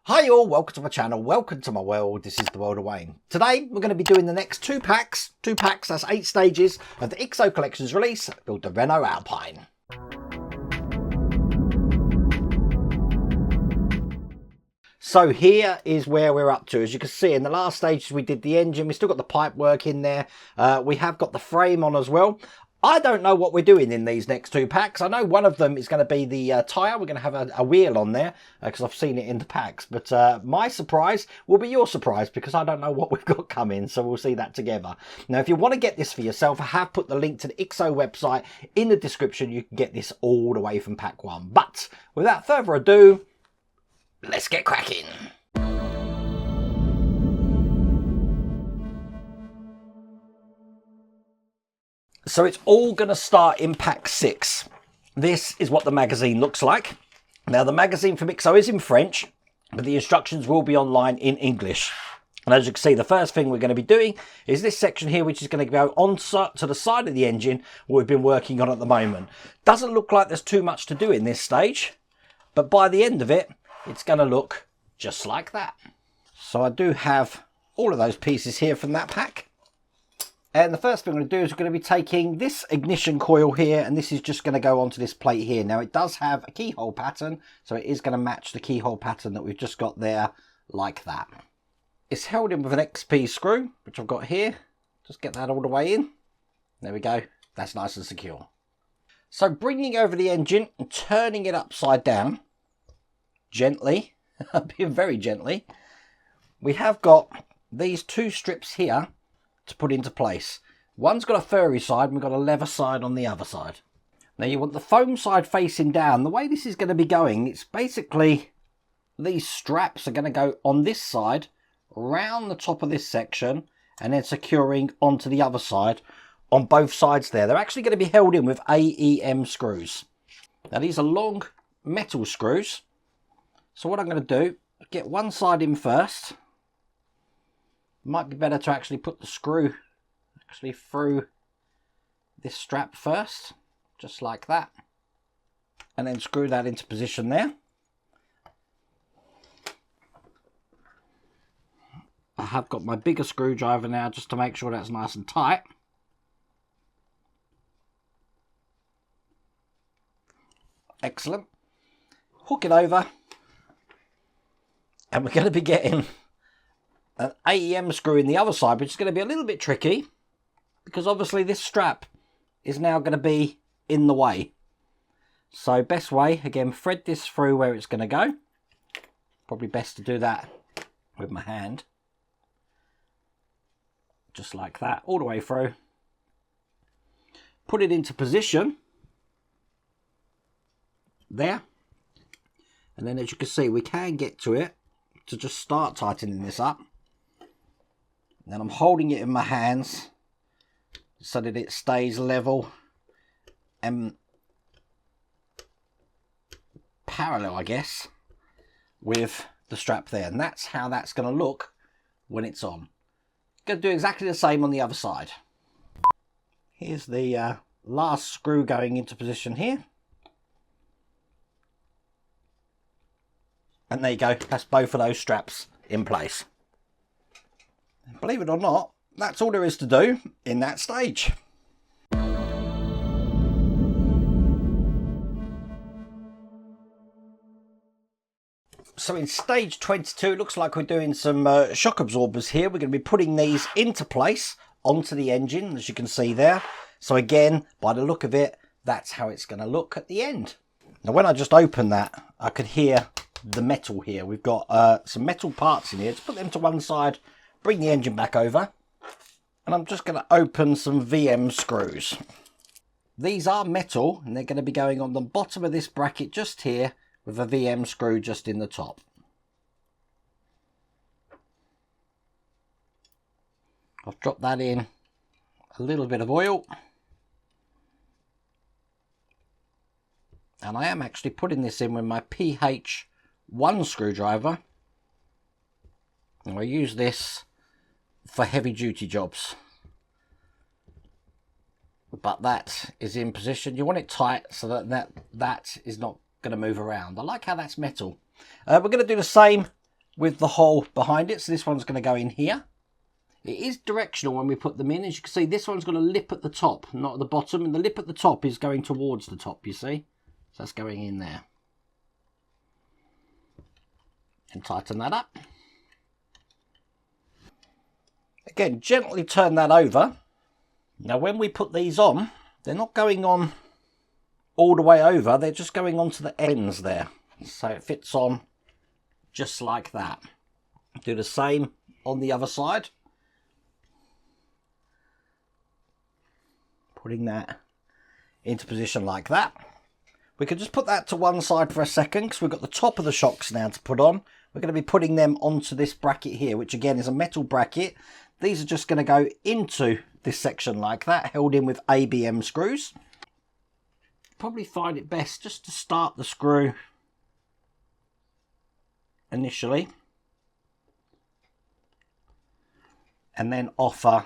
Hi all, welcome to my channel, welcome to my world. This is the world of Wayne. Today we're going to be doing the next two packs, that's 8 stages of the IXO Collection's release, build the Renault Alpine. So here is where we're up to. As you can see, in the last stages we did the engine, we still got the pipe work in there, we have got the frame on as well. I don't know what we're doing in these next two packs. I know one of them is going to be the tyre. We're going to have a wheel on there because I've seen it in the packs. But my surprise will be your surprise because I don't know what we've got coming. So we'll see that together. Now, if you want to get this for yourself, I have put the link to the IXO website in the description. You can get this all the way from pack 1. But without further ado, let's get cracking. So it's all going to start in pack 6. This is what the magazine looks like. Now the magazine from IXO is in French, but the instructions will be online in English. And as you can see, the first thing we're going to be doing is this section here, which is going to go on to the side of the engine, what we've been working on at the moment. Doesn't look like there's too much to do in this stage, but by the end of it, it's going to look just like that. So I do have all of those pieces here from that pack. And the first thing I'm going to do is we're going to be taking this ignition coil here, and this is just going to go onto this plate here. Now it does have a keyhole pattern, so it is going to match the keyhole pattern that we've just got there, like that. It's held in with an XP screw, which I've got here. Just get that all the way in. There we go. That's nice and secure. So bringing over the engine and turning it upside down, gently, being very gently, we have got these two strips here to put into place. One's got a furry side and we've got a leather side on the other side. Now you want the foam side facing down. The way this is going to be going, it's basically these straps are going to go on this side, round the top of this section, and then securing onto the other side on both sides there. They're actually going to be held in with AEM screws. Now these are long metal screws. So what I'm going to do, get one side in first. Might be better to actually put the screw through this strap first, just like that, and then screw that into position there. I have got my bigger screwdriver now just to make sure that's nice and tight. Excellent. Hook it over, and we're going to be getting an AEM screw in the other side, which is going to be a little bit tricky because obviously this strap is now going to be in the way. So best way, again, thread this through where it's going to go. Probably best to do that with my hand. Just like that, all the way through. Put it into position. There. And then as you can see, we can get to it to just start tightening this up. Then I'm holding it in my hands so that it stays level and parallel, I guess, with the strap there. And that's how that's going to look when it's on. Going to do exactly the same on the other side. Here's the last screw going into position here. And there you go. That's both of those straps in place. Believe it or not, that's all there is to do in that stage. So in stage 22, it looks like we're doing some shock absorbers here. We're going to be putting these into place onto the engine, as you can see there. So again, by the look of it, that's how it's going to look at the end. Now when I just opened that, I could hear the metal here. We've got some metal parts in here. Let's put them to one side. Bring the engine back over, and I'm just going to open some VM screws. These are metal, and they're going to be going on the bottom of this bracket just here with a VM screw just in the top. I've dropped that in a little bit of oil, and I am actually putting this in with my PH1 screwdriver, and I use this for heavy duty jobs, but that is in position. You want it tight so that is not going to move around. I like how that's metal. We're going to do the same with the hole behind it. So this one's going to go in here. It is directional when we put them in. As you can see, this one's got a lip at the top, not at the bottom. And the lip at the top is going towards the top, you see. So that's going in there. And tighten that up. Again, gently turn that over. Now when we put these on, they're not going on all the way over. They're just going on to the ends there. So it fits on just like that. Do the same on the other side. Putting that into position like that. We could just put that to one side for a second because we've got the top of the shocks now to put on. We're going to be putting them onto this bracket here, which again is a metal bracket. These are just going to go into this section like that, held in with ABM screws. Probably find it best just to start the screw initially and then offer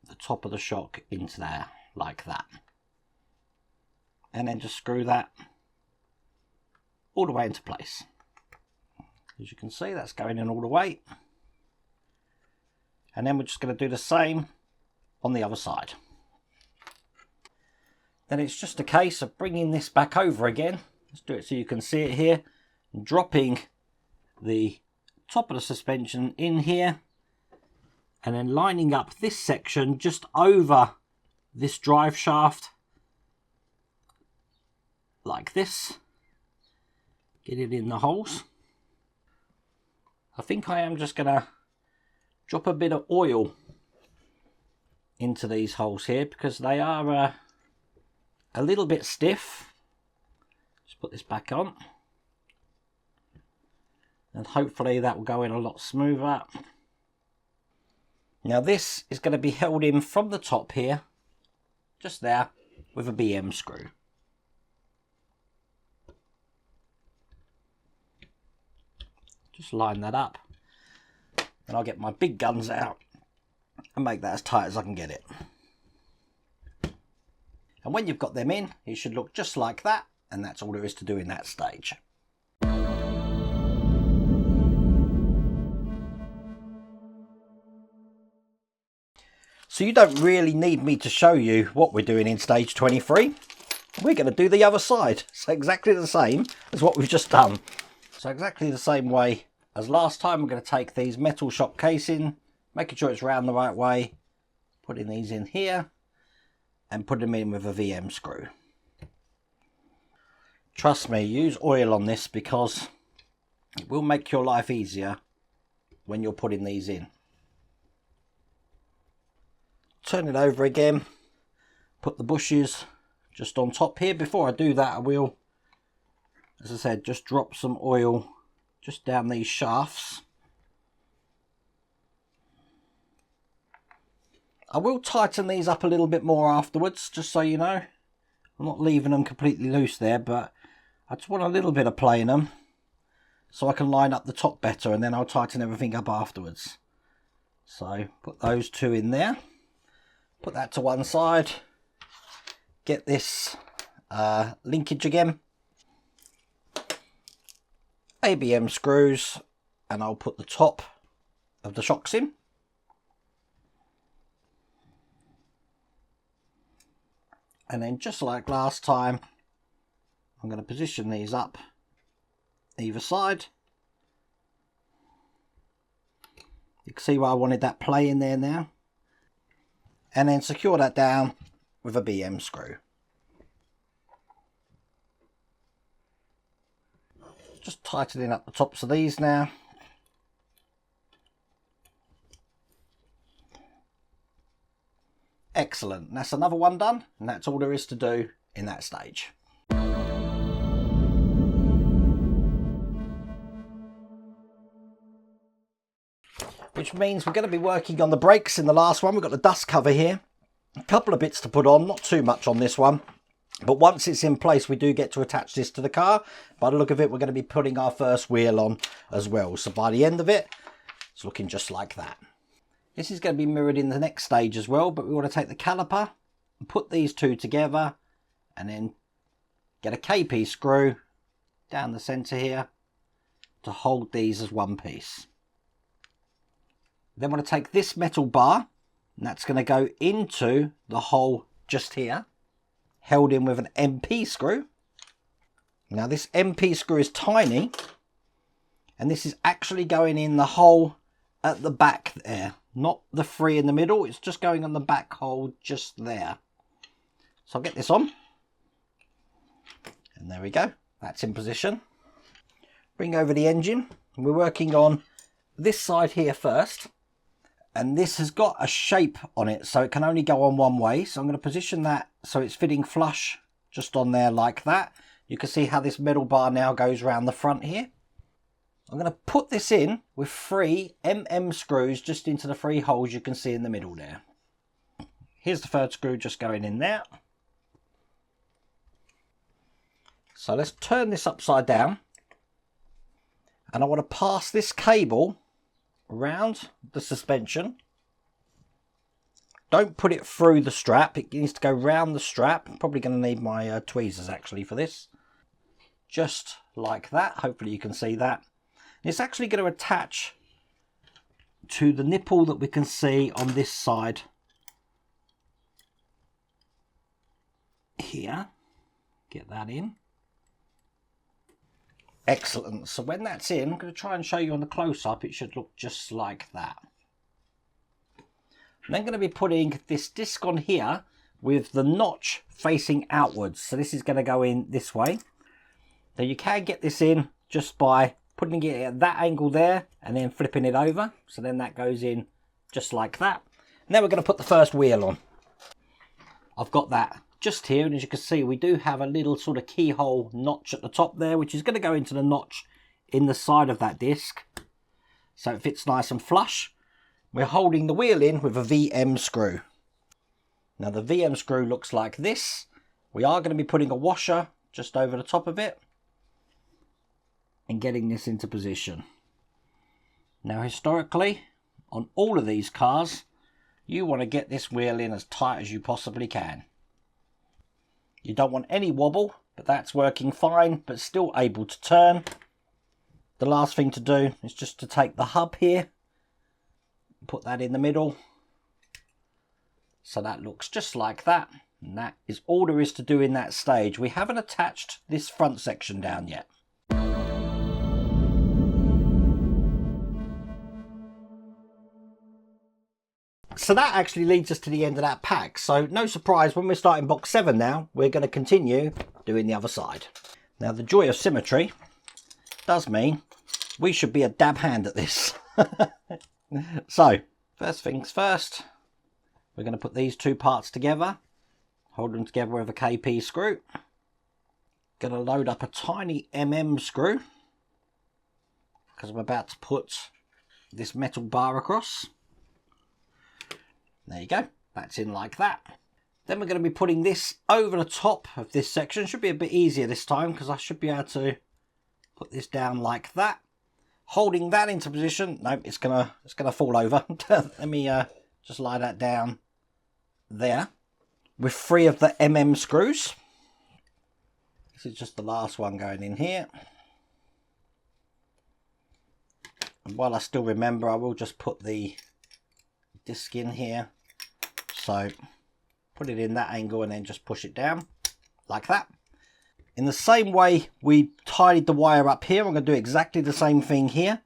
the top of the shock into there like that, and then just screw that all the way into place. As you can see, that's going in all the way, and then we're just going to do the same on the other side. Then it's just a case of bringing this back over again. Let's do it so you can see it here, and dropping the top of the suspension in here, and then lining up this section just over this drive shaft like this. Get it in the holes. I think I am just going to drop a bit of oil into these holes here because they are a little bit stiff. Just put this back on, and hopefully that will go in a lot smoother. Now this is going to be held in from the top here, just there, with a BM screw. Just line that up, and I'll get my big guns out and make that as tight as I can get it. And when you've got them in, it should look just like that, and that's all there is to do in that stage. So you don't really need me to show you what we're doing in stage 23. We're going to do the other side. So exactly the same as what we've just done. So exactly the same way as last time, we're going to take these metal shock casing, making sure it's round the right way, putting these in here, and put them in with a VM screw. Trust me, use oil on this because it will make your life easier when you're putting these in. Turn it over again, put the bushes just on top here. Before I do that, I will, as I said, just drop some oil just down these shafts. I will tighten these up a little bit more afterwards, just so you know. I'm not leaving them completely loose there, but I just want a little bit of play in them so I can line up the top better, and then I'll tighten everything up afterwards. So put those two in there. Put that to one side. Get this linkage again. ABM screws, and I'll put the top of the shocks in. And then just like last time, I'm going to position these up either side. You can see why I wanted that play in there now. And then secure that down with a BM screw. Just tightening up the tops of these now. Excellent. That's another one done, and that's all there is to do in that stage. Which means we're going to be working on the brakes in the last one. We've got the dust cover here. A couple of bits to put on, not too much on this one. But once it's in place, we do get to attach this to the car. By the look of it, we're going to be putting our first wheel on as well. So by the end of it, it's looking just like that. This is going to be mirrored in the next stage as well, but we want to take the caliper and put these two together and then get a KP screw down the center here to hold these as one piece. Then I'm going to take this metal bar, and that's going to go into the hole just here, held in with an MP screw. Now this MP screw is tiny, and this is actually going in the hole at the back there, not the 3 in the middle. It's just going on the back hole just there. So I'll get this on, and there we go, that's in position. Bring over the engine. We're working on this side here first, and this has got a shape on it, so it can only go on one way. So I'm going to position that so it's fitting flush just on there like that. You can see how this metal bar now goes around the front here. I'm going to put this in with 3 screws just into the 3 holes you can see in the middle there. Here's the 3rd screw just going in there. So let's turn this upside down, and I want to pass this cable around the suspension. Don't put it through the strap, it needs to go round the strap. I'm probably going to need my tweezers actually for this. Just like that, hopefully you can see that. It's actually going to attach to the nipple that we can see on this side here. Get that in. Excellent. So when that's in, I'm going to try and show you on the close-up. It should look just like that. I'm then going to be putting this disc on here with the notch facing outwards. So this is going to go in this way. Now you can get this in just by putting it at that angle there and then flipping it over. So then that goes in just like that. Now we're going to put the first wheel on. I've got that just here, and as you can see we do have a little sort of keyhole notch at the top there, which is going to go into the notch in the side of that disc so it fits nice and flush. We're holding the wheel in with a VM screw. Now the VM screw looks like this. We are going to be putting a washer just over the top of it and getting this into position. Now historically on all of these cars you want to get this wheel in as tight as you possibly can. You don't want any wobble, but that's working fine, but still able to turn. The last thing to do is just to take the hub here, put that in the middle, so that looks just like that, and that is all there is to do in that stage. We haven't attached this front section down yet. So that actually leads us to the end of that pack. So no surprise, when we're starting box 7 now, we're going to continue doing the other side. Now the joy of symmetry does mean we should be a dab hand at this. So first things first, we're going to put these 2 parts together, hold them together with a KP screw. Going to load up a tiny screw because I'm about to put this metal bar across. There you go, that's in like that. Then we're going to be putting this over the top of this section. Should be a bit easier this time because I should be able to put this down like that. Holding that into position. No, it's gonna fall over. Let me just lie that down there with 3 of the screws. This is just the last one going in here. And while I still remember, I will just put the disc in here. So put it in that angle and then just push it down like that. In the same way we tidied the wire up here, I'm going to do exactly the same thing here.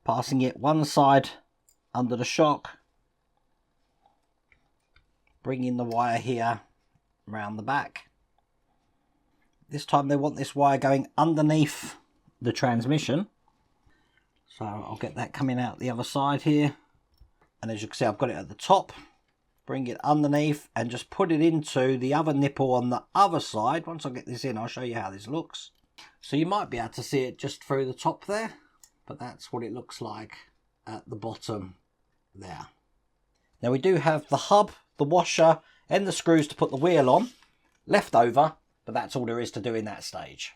Passing it one side under the shock. Bringing the wire here around the back. This time they want this wire going underneath the transmission. So I'll get that coming out the other side here. And as you can see, I've got it at the top. Bring it underneath and just put it into the other nipple on the other side. Once I get this in, I'll show you how this looks. So you might be able to see it just through the top there, but that's what it looks like at the bottom there. Now we do have the hub, the washer and the screws to put the wheel on left over, but that's all there is to do in that stage.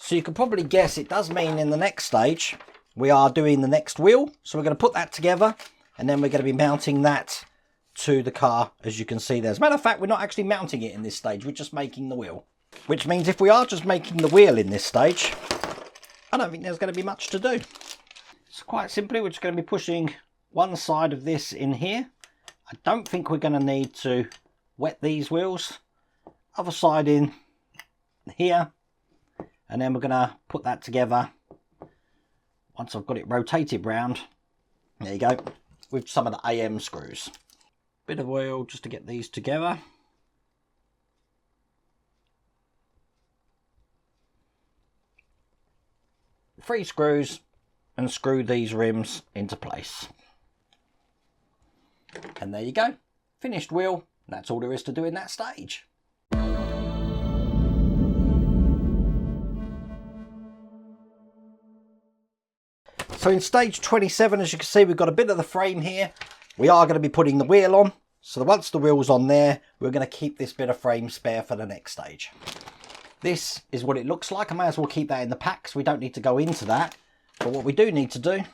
So you can probably guess it does mean in the next stage we are doing the next wheel. So we're going to put that together and then we're going to be mounting that to the car, as you can see there. As a matter of fact, we're not actually mounting it in this stage, we're just making the wheel. Which means if we are just making the wheel in this stage, I don't think there's going to be much to do. So quite simply, we're just going to be pushing one side of this in here. I don't think we're going to need to wet these wheels. Other side in here. And then we're going to put that together once I've got it rotated round. There you go. With some of the AM screws. Bit of oil just to get these together. Three screws and screw these rims into place. And there you go. Finished wheel. That's all there is to do in that stage. So in stage 27, as you can see, we've got a bit of the frame here. We are going to be putting the wheel on. So once the wheel's on there, we're going to keep this bit of frame spare for the next stage. This is what it looks like. I may as well keep that in the pack, so we don't need to go into that. But what we do need to do,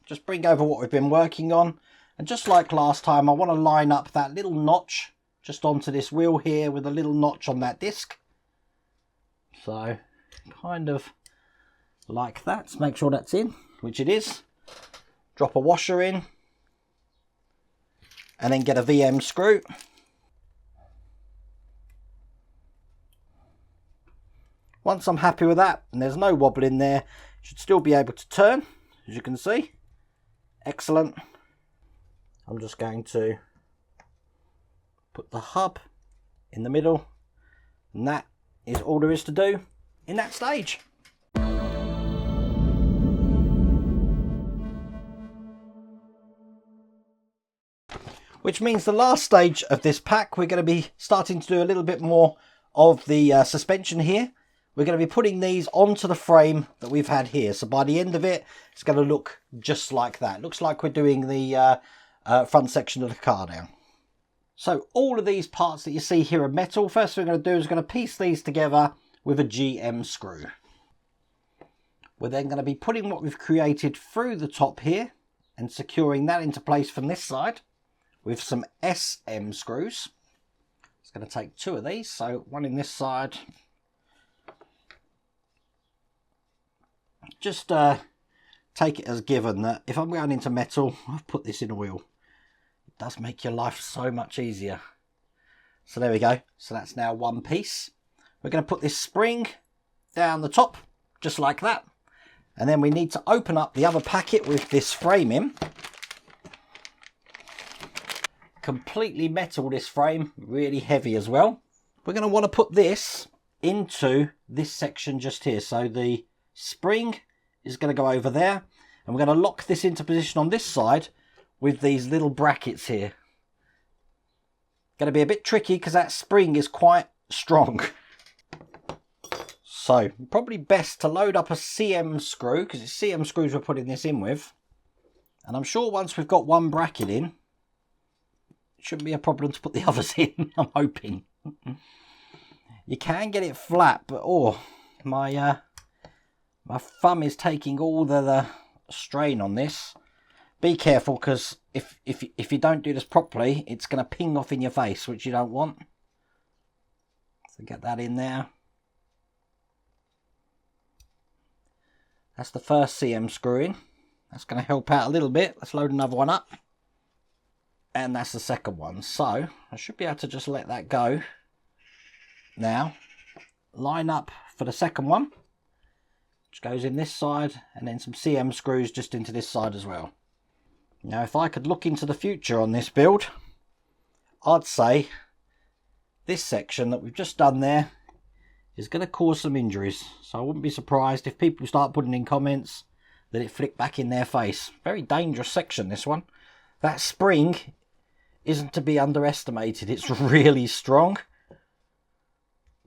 just bring over what we've been working on. And just like last time, I want to line up that little notch just onto this wheel here with a little notch on that disc. So kind of like that. Let's make sure that's in, which it is. Drop a washer in. And then get a VM screw. Once I'm happy with that, and there's no wobble in there, should still be able to turn, as you can see. Excellent. I'm just going to put the hub in the middle, and that is all there is to do in that stage. Which means the last stage of this pack, we're going to be starting to do a little bit more of the suspension here. We're going to be putting these onto the frame that we've had here. So by the end of it, it's going to look just like that. Looks like we're doing the front section of the car now. So all of these parts that you see here are metal. First thing we're going to do is going to piece these together with a GM screw. We're then going to be putting what we've created through the top here and securing that into place from this side with some SM screws. It's going to take two of these, so one in this side. Just take it as given that if I'm going into metal, I've put this in a wheel. It does make your life so much easier. So there we go. So that's now one piece. We're going to put this spring down the top, just like that. And then we need to open up the other packet with this frame in. Completely metal, this frame, really heavy as well. We're going to want to put this into this section just here. So the spring is going to go over there, and we're going to lock this into position on this side with these little brackets here. Going to be a bit tricky because that spring is quite strong. So probably best to load up a CM screw, because it's CM screws we're putting this in with. And I'm sure once we've got one bracket in, it shouldn't be a problem to put the others in, I'm hoping. You can get it flat, but oh, my thumb is taking all the strain on this. Be careful, because if you don't do this properly, it's going to ping off in your face, which you don't want. So get that in there. That's the first CM screw in. That's going to help out a little bit. Let's load another one up. And that's the second one. So I should be able to just let that go. Now, line up for the second one, which goes in this side, and then some CM screws just into this side as well. Now, if I could look into the future on this build, I'd say this section that we've just done there is going to cause some injuries. So I wouldn't be surprised if people start putting in comments that it flicked back in their face. Very dangerous section, this one. That spring isn't to be underestimated. It's really strong.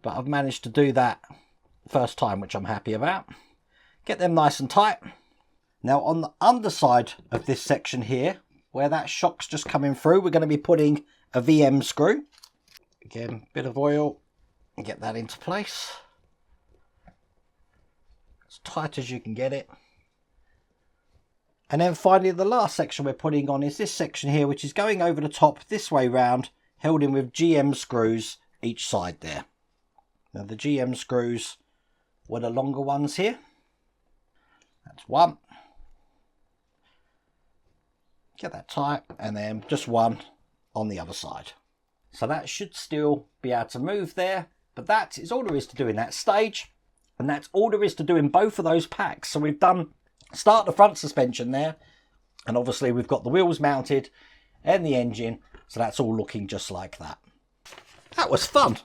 But I've managed to do that first time, which I'm happy about. Get them nice and tight. Now on the underside of this section here, where that shock's just coming through, we're going to be putting a VM screw. Again, bit of oil and get that into place. As tight as you can get it. And then finally, the last section we're putting on is this section here, which is going over the top this way round, held in with GM screws each side there. Now the GM screws were the longer ones here. That's one. Get that tight, and then just one on the other side. So that should still be able to move there, but that is all there is to do in that stage, and that's all there is to do in both of those packs. So we've done start the front suspension there, and obviously we've got the wheels mounted and the engine, so that's all looking just like that. That was fun.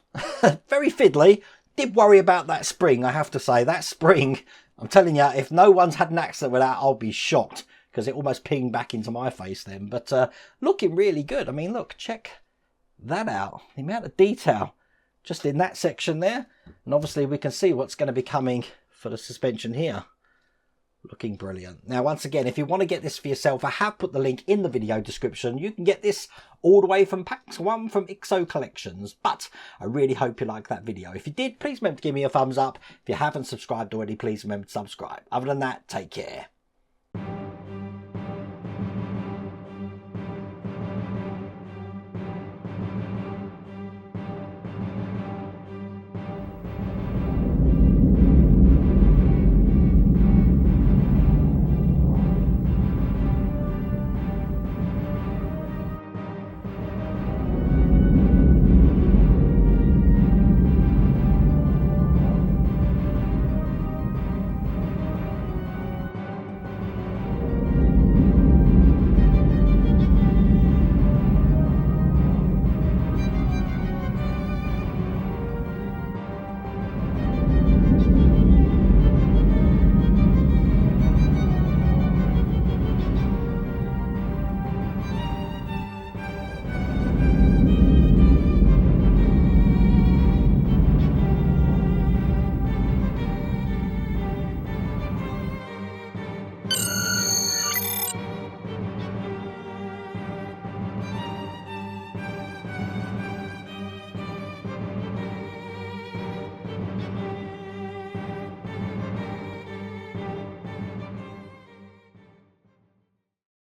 Very fiddly. Did worry about that spring, I have to say. That spring, I'm telling you, if no one's had an accident with that, I'll be shocked, because it almost pinged back into my face then. But looking really good. I mean, look, check that out. The amount of detail just in that section there. And obviously we can see what's going to be coming for the suspension here. Looking brilliant. Now, once again, if you want to get this for yourself, I have put the link in the video description. You can get this all the way from Packs 1 from IXO Collections. But I really hope you liked that video. If you did, please remember to give me a thumbs up. If you haven't subscribed already, please remember to subscribe. Other than that, take care.